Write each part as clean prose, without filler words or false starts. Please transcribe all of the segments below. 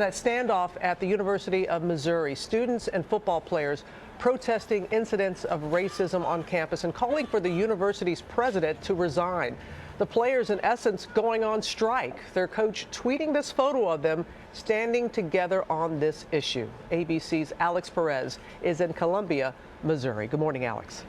that standoff at the University of Missouri. Students and football players protesting incidents of racism on campus and calling for the university's president to resign. The players, in essence, going on strike. Their coach tweeting this photo of them standing together on this issue. ABC's Alex Perez is in Columbia, Missouri. Good morning, Alex.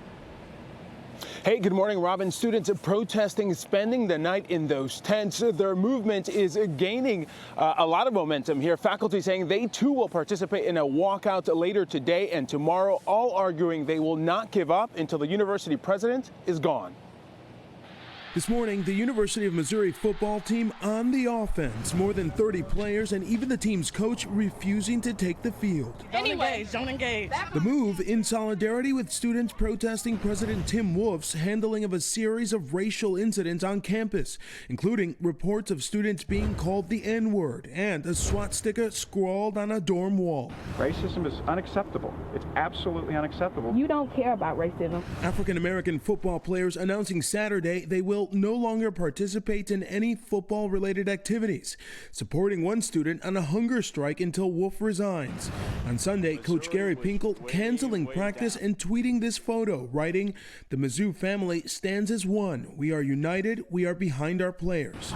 Hey, good morning, Robin. Students protesting spending the night in those tents. Their movement is gaining a lot of momentum here. Faculty saying they too will participate in a walkout later today and tomorrow, all arguing they will not give up until the university president is gone. This morning, the University of Missouri football team on the offense. More than 30 players and even the team's coach refusing to take the field. Don't engage. The move in solidarity with students protesting President Tim Wolfe's handling of a series of racial incidents on campus, including reports of students being called the N-word and a swastika scrawled on a dorm wall. Racism is unacceptable. It's absolutely unacceptable. You don't care about racism. African-American football players announcing Saturday they will no longer participate in any football-related activities, supporting one student on a hunger strike until Wolfe resigns. On Sunday, Coach Gary Pinkel canceling practice and tweeting this photo, writing, "The Mizzou family stands as one. We are united. We are behind our players."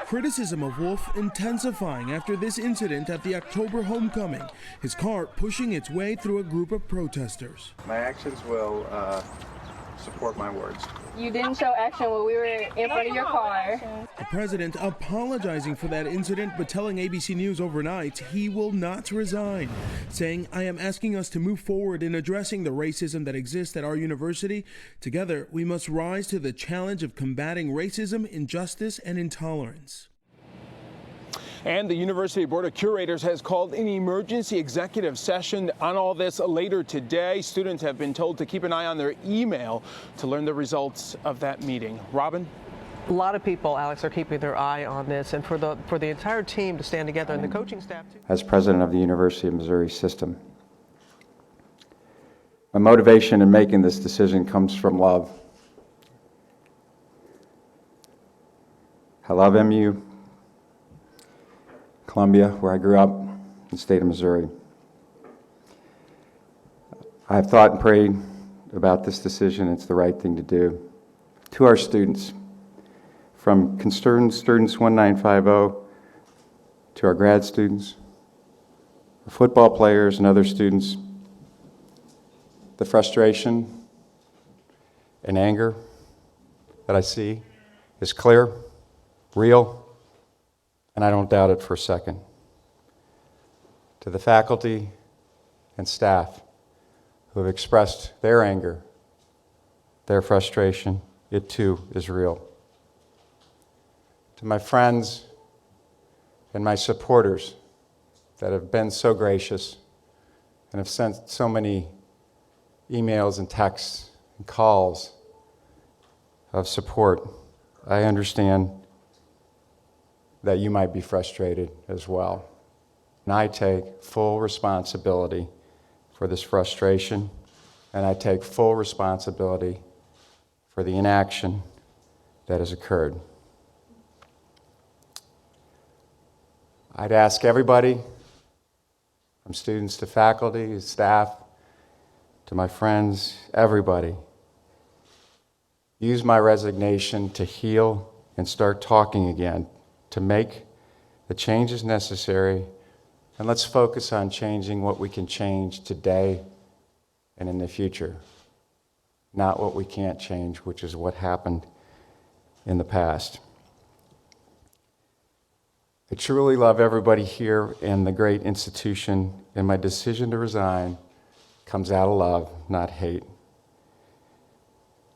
Criticism of Wolfe intensifying after this incident at the October homecoming, his car pushing its way through a group of protesters. My actions will support my words. You didn't show action when we were in front of your car. The president apologizing for that incident, but telling ABC News overnight he will not resign, saying, "I am asking us to move forward in addressing the racism that exists at our university. Together, we must rise to the challenge of combating racism, injustice, and intolerance." And the University Board of Curators has called an emergency executive session on all this later today. Students have been told to keep an eye on their email to learn the results of that meeting. Robin? A lot of people, Alex, are keeping their eye on this, and for the entire team to stand together and the coaching staff too. As president of the University of Missouri system, my motivation in making this decision comes from love. I love MU, Columbia, where I grew up, in the state of Missouri. I've thought and prayed about this decision. It's the right thing to do. To our students, from concerned students 1950 to our grad students, our football players and other students, the frustration and anger that I see is clear, real, and I don't doubt it for a second. To the faculty and staff who have expressed their anger, their frustration, it too is real. To my friends and my supporters that have been so gracious and have sent so many emails and texts and calls of support, I understand that you might be frustrated as well. And I take full responsibility for this frustration, and I take full responsibility for the inaction that has occurred. I'd ask everybody, from students to faculty, to staff, to my friends, everybody, use my resignation to heal and start talking again, to make the changes necessary, and let's focus on changing what we can change today and in the future, not what we can't change, which is what happened in the past. I truly love everybody here in the great institution, and my decision to resign comes out of love, not hate.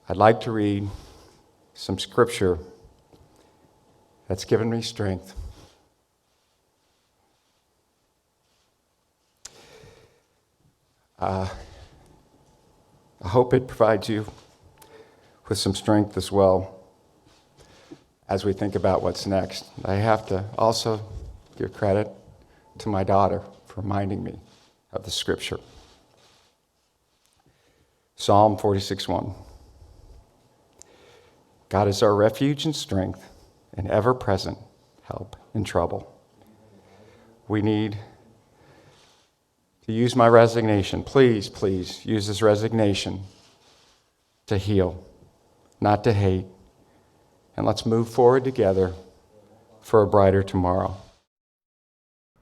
I'd like to read some scripture that's given me strength. I hope it provides you with some strength as well as we think about what's next. I have to also give credit to my daughter for reminding me of the scripture. Psalm 46:1. God is our refuge and strength, an ever-present help in trouble. we need to use my resignation. Please, please use this resignation to heal, not to hate. And let's move forward together for a brighter tomorrow.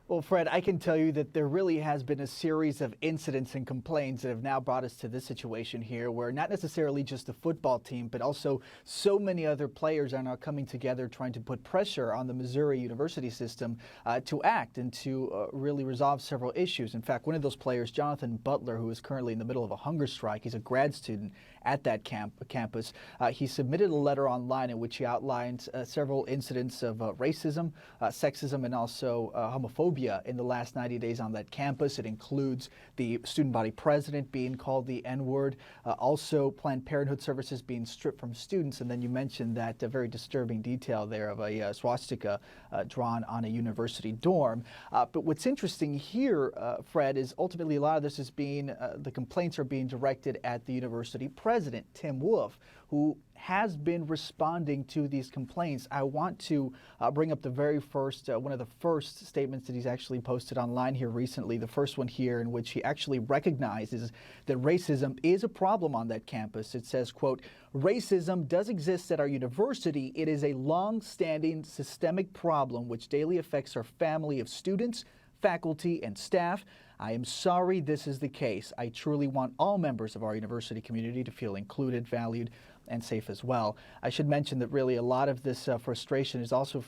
Well, Fred, I can tell you that there really has been a series of incidents and complaints that have now brought us to this situation here, where not necessarily just the football team, but also so many other players are now coming together trying to put pressure on the Missouri university system to act and to really resolve several issues. In fact, one of those players, Jonathan Butler, who is currently in the middle of a hunger strike, he's a grad student at that campus. He submitted a letter online in which he outlined several incidents of racism, sexism, and also homophobia in the last 90 days on that campus. It includes the student body president being called the N-word, also Planned Parenthood services being stripped from students, and then you mentioned that very disturbing detail there of a swastika drawn on a university dorm. But what's interesting here, Fred, is ultimately a lot of this is being, the complaints are being directed at the university president, Tim Wolfe, who has been responding to these complaints. I want to bring up the very first, one of the first statements that he's actually posted online here recently, the first one here in which he actually recognizes that racism is a problem on that campus. It says, quote, "Racism does exist at our university. It is a long-standing systemic problem which daily affects our family of students, faculty, and staff. I am sorry this is the case. I truly want all members of our university community to feel included, valued, and safe as well." I should mention that really a lot of this frustration is also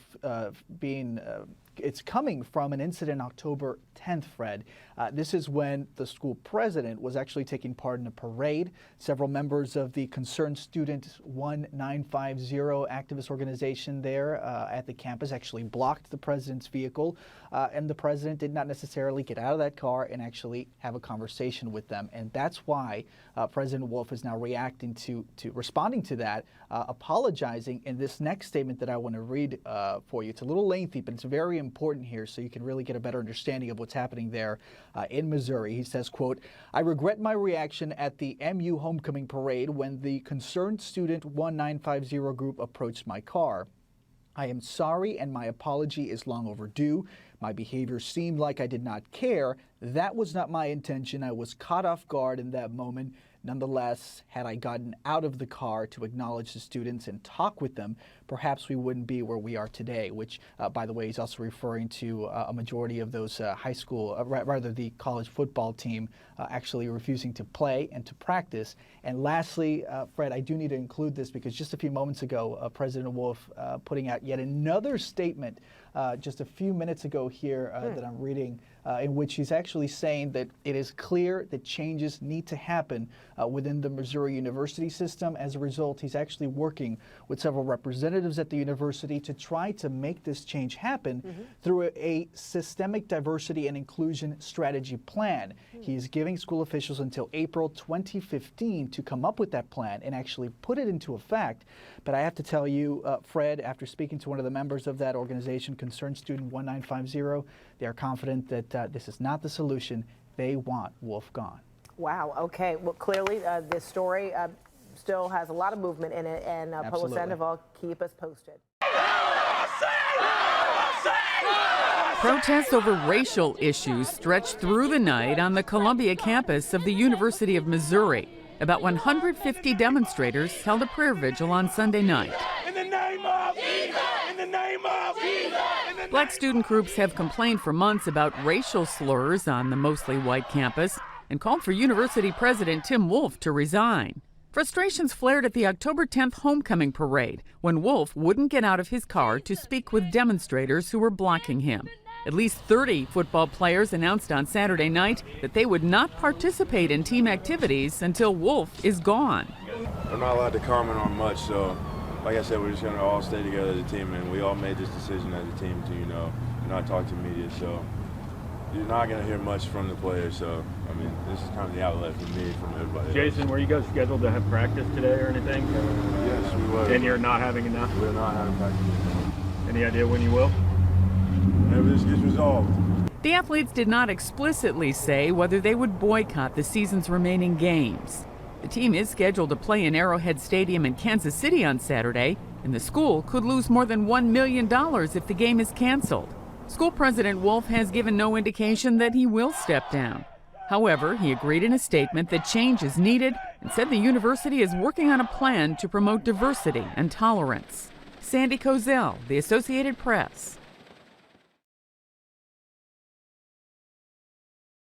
it's coming from an incident October 10th, Fred. This is when the school president was actually taking part in a parade. Several members of the Concerned Student 1950 activist organization there at the campus actually blocked the president's vehicle, and the president did not necessarily get out of that car and actually have a conversation with them. And that's why President Wolfe is now reacting to responding to that, apologizing in this next statement that I want to read for you. It's a little lengthy, but it's very important here so you can really get a better understanding of what's happening there in Missouri. He says, quote, "I regret my reaction at the MU homecoming parade when the Concerned Student 1950 group approached my car. I am sorry and my apology is long overdue. My behavior seemed like I did not care. That was not my intention. I was caught off guard in that moment. Nonetheless, had I gotten out of the car to acknowledge the students and talk with them, perhaps we wouldn't be where we are today," which, by the way, he's also referring to a majority of those high school, rather the college football team actually refusing to play and to practice. And lastly, Fred, I do need to include this because just a few moments ago, President Wolfe putting out yet another statement just a few minutes ago here that I'm reading, in which he's actually saying that it is clear that changes need to happen within the Missouri university system. As a result, he's actually working with several representatives at the university to try to make this change happen through a systemic diversity and inclusion strategy plan. He's giving school officials until April 2015 to come up with that plan and actually put it into effect. But I have to tell you, Fred, after speaking to one of the members of that organization, Concerned Student 1950, they are confident that this is not the solution. They want Wolfe gone. Wow. Okay. Well, clearly this story still has a lot of movement in it, and Publicized will keep us posted. Protests over racial issues stretched through the night on the Columbia campus of the University of Missouri. About 150 demonstrators held a prayer vigil on Sunday night. In the name of Jesus! In the name of Jesus! Black student groups have complained for months about racial slurs on the mostly white campus and called for University President Tim Wolfe to resign. Frustrations flared at the October 10th homecoming parade when Wolfe wouldn't get out of his car to speak with demonstrators who were blocking him. At least 30 football players announced on Saturday night that they would not participate in team activities until Wolfe is gone. I'm not allowed to comment on much, so like I said, we're just going to all stay together as a team, and we all made this decision as a team to, not talk to media, so you're not going to hear much from the players, so, I mean, this is kind of the outlet for me from everybody else. Jason, were you guys scheduled to have practice today or anything? Yes, we were. And you're not having enough? We're not having practice. Any idea when you will? Whenever this gets resolved. The athletes did not explicitly say whether they would boycott the season's remaining games. The team is scheduled to play in Arrowhead Stadium in Kansas City on Saturday, and the school could lose more than $1 million if the game is canceled. School President Wolfe has given no indication that he will step down. However, he agreed in a statement that change is needed and said the university is working on a plan to promote diversity and tolerance. Sandy Kozel, The Associated Press.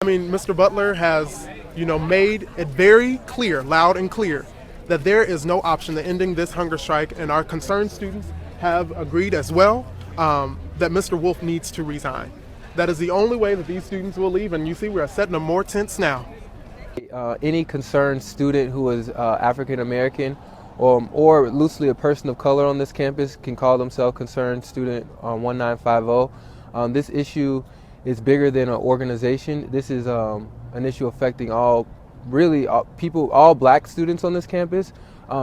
I mean, Mr. Butler has, made it very clear, loud and clear, that there is no option to ending this hunger strike, and our concerned students have agreed as well that Mr. Wolfe needs to resign. That is the only way that these students will leave, and you see we are setting them more tents now. Any concerned student who is African American or loosely a person of color on this campus can call themselves concerned student 1950. This issue is bigger than an organization. This is an issue affecting all black students on this campus,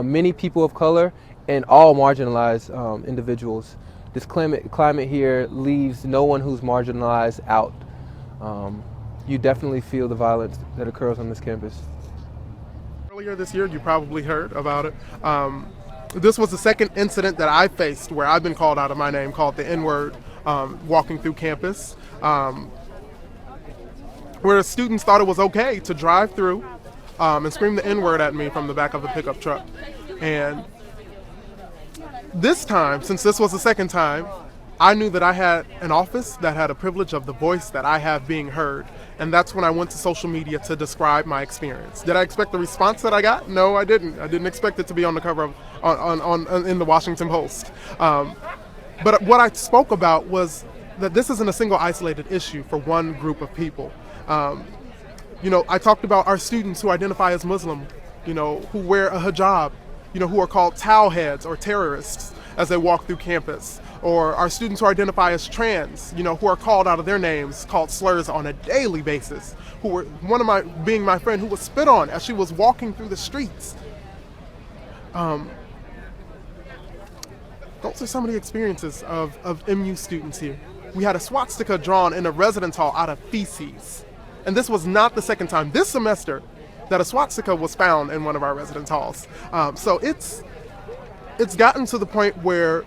many people of color, and all marginalized individuals. This climate here leaves no one who's marginalized out. You definitely feel the violence that occurs on this campus. Earlier this year, you probably heard about it. This was the second incident that I faced where I've been called out of my name, called the N-word, walking through campus, where students thought it was okay to drive through and scream the N-word at me from the back of the pickup truck. And this time, since this was the second time, I knew that I had an office that had a privilege of the voice that I have being heard. And that's when I went to social media to describe my experience. Did I expect the response that I got? No, I didn't. I didn't expect it to be on the cover of, in the Washington Post. But what I spoke about was that this isn't a single isolated issue for one group of people. I talked about our students who identify as Muslim, who wear a hijab, who are called towel heads or terrorists as they walk through campus, or our students who identify as trans, who are called out of their names, called slurs on a daily basis, who were, being my friend, who was spit on as she was walking through the streets. Those are some of the experiences of MU students here. We had a swastika drawn in a residence hall out of feces. And this was not the second time this semester that a swastika was found in one of our residence halls. So it's gotten to the point where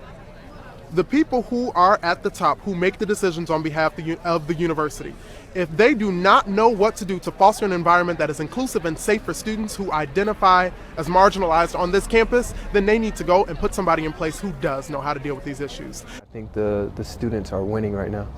the people who are at the top, who make the decisions on behalf of the university, if they do not know what to do to foster an environment that is inclusive and safe for students who identify as marginalized on this campus, then they need to go and put somebody in place who does know how to deal with these issues. I think the students are winning right now.